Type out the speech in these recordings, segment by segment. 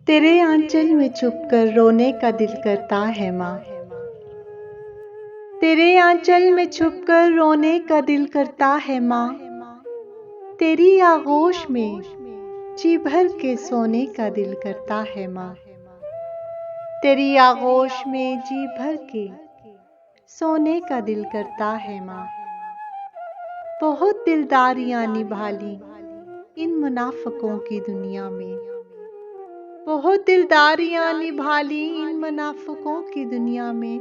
तेरे आंचल में छुपकर रोने का दिल करता है माँ। तेरे आंचल में छुपकर रोने का दिल करता है माँ। तेरी आगोश में जी भर के सोने का दिल करता है माँ। तेरी आगोश में जी भर के सोने का दिल करता है माँ। बहुत दिलदारियां निभा ली इन मुनाफिकों की दुनिया में। बहुत दिलदारियां निभा ली इन मुनाफिकों की दुनिया में।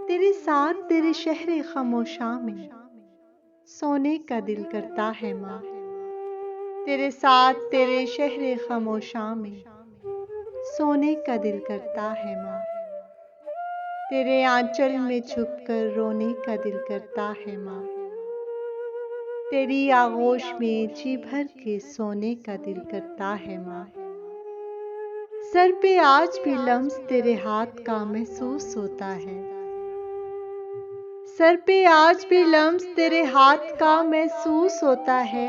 तेरे साथ तेरे शहरे खामोशा में सोने का दिल करता है माँ। तेरे साथ तेरे शहरे खामोशा में सोने का दिल करता है माँ। तेरे आंचल में छुपकर रोने का दिल करता है माँ। तेरी आगोश में जी भर के सोने का दिल करता है माँ। सर पे आज भी लम्स तेरे हाथ का महसूस होता है। सर पे आज भी लम्स तेरे हाथ का महसूस होता है।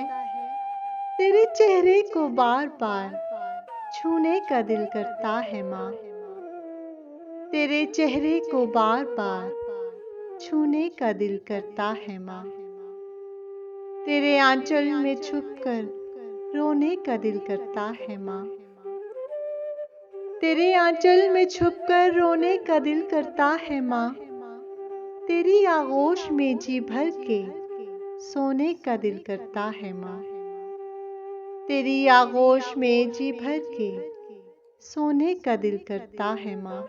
तेरे चेहरे को बार बार छूने का दिल करता है माँ। तेरे चेहरे को बार बार छूने का दिल करता है माँ। तेरे आंचल में छुपकर रोने का दिल करता है माँ। तेरे आंचल में छुपकर रोने का दिल करता है माँ। तेरी आगोश में जी भर के सोने का दिल करता है माँ। तेरी आगोश में जी भर के सोने का दिल करता है माँ।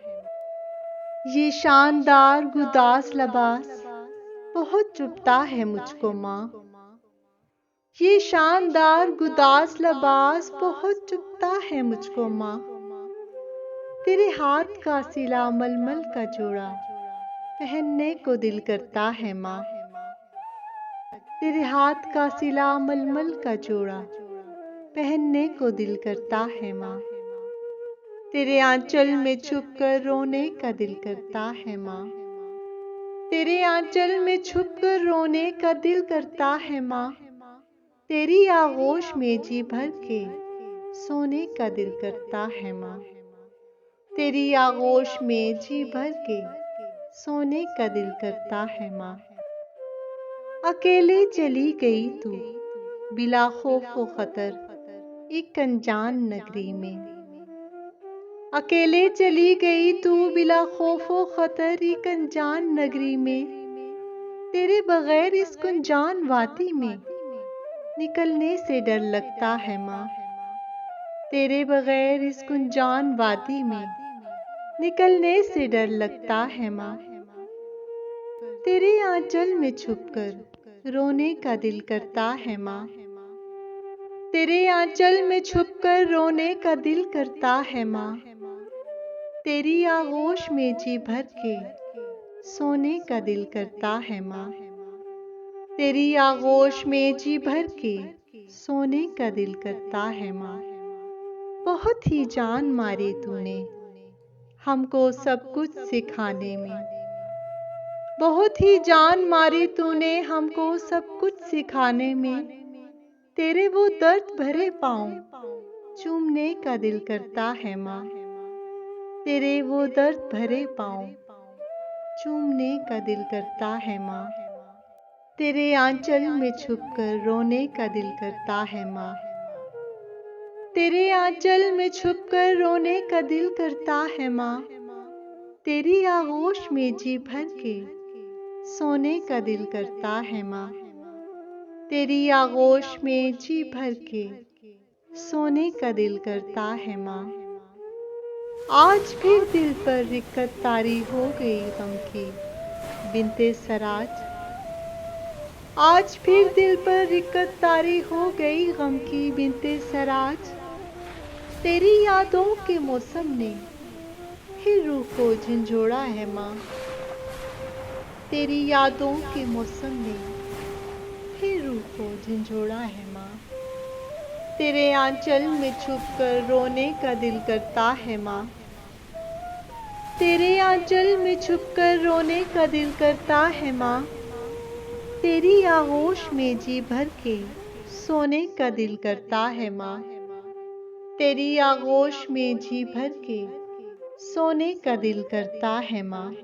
ये शानदार गुदास लबास बहुत चुभता है मुझको माँ। ये शानदार गुदास लबास बहुत चुभता है मुझको माँ। तेरे हाथ का सिला मलमल का जोड़ा पहनने को दिल करता है माँ। तेरे हाथ का सिला मलमल का जोड़ा पहनने को दिल करता है माँ। तेरे आंचल में छुपकर रोने का दिल करता है माँ। तेरे आंचल में छुपकर रोने का दिल करता है माँ। तेरी आगोश में जी भर के सोने का दिल करता है माँ। तेरी आगोश में जी भर के सोने का दिल करता है माँ। अकेले चली गई तू बिला खौफ व खतर एक अनजान नगरी में। अकेले चली गई तू बिला खौफ व खतर एक अनजान नगरी में। तेरे बगैर इस कुंजान वादी में निकलने से डर लगता है माँ। तेरे बगैर इस कुंजान वादी में निकलने से डर लगता है माँ। तेरे आंचल में छुपकर रोने का दिल करता है माँ। तेरे आंचल में छुपकर रोने का दिल करता है माँ। तेरी आगोश में जी भर के सोने का दिल करता है माँ। तेरी आगोश में जी भर के सोने का दिल करता है माँ। बहुत ही जान मारी तूने हमको सब कुछ सिखाने में। बहुत ही जान मारी तूने हमको सब कुछ सिखाने में। तेरे वो दर्द भरे पाँव चूमने का दिल करता है माँ। तेरे वो दर्द भरे पाँव चूमने का दिल करता है माँ। तेरे आंचल में छुपकर रोने का दिल करता है माँ। तेरे आंचल में छुपकर रोने का दिल करता है माँ। तेरी आगोश में जी भर के सोने का दिल करता है माँ। तेरी आगोश में जी भर के सोने का दिल करता है माँ। आज फिर दिल पर रिक्कत तारी हो गई गम की बिनते सराज। आज फिर दिल पर रिक्कत तारी हो गई गम की बिनते सराज। तेरी यादों के मौसम ने फिर रूह को झंझोड़ा है माँ। तेरी यादों के मौसम ने फिर रूह को झंझोड़ा है माँ। तेरे आंचल में छुपकर रोने का दिल करता है माँ। तेरे आंचल में छुपकर रोने का दिल करता है माँ। तेरी आगोश में जी भर के सोने का दिल करता है माँ। तेरी आगोश में जी भर के सोने का दिल करता है माँ।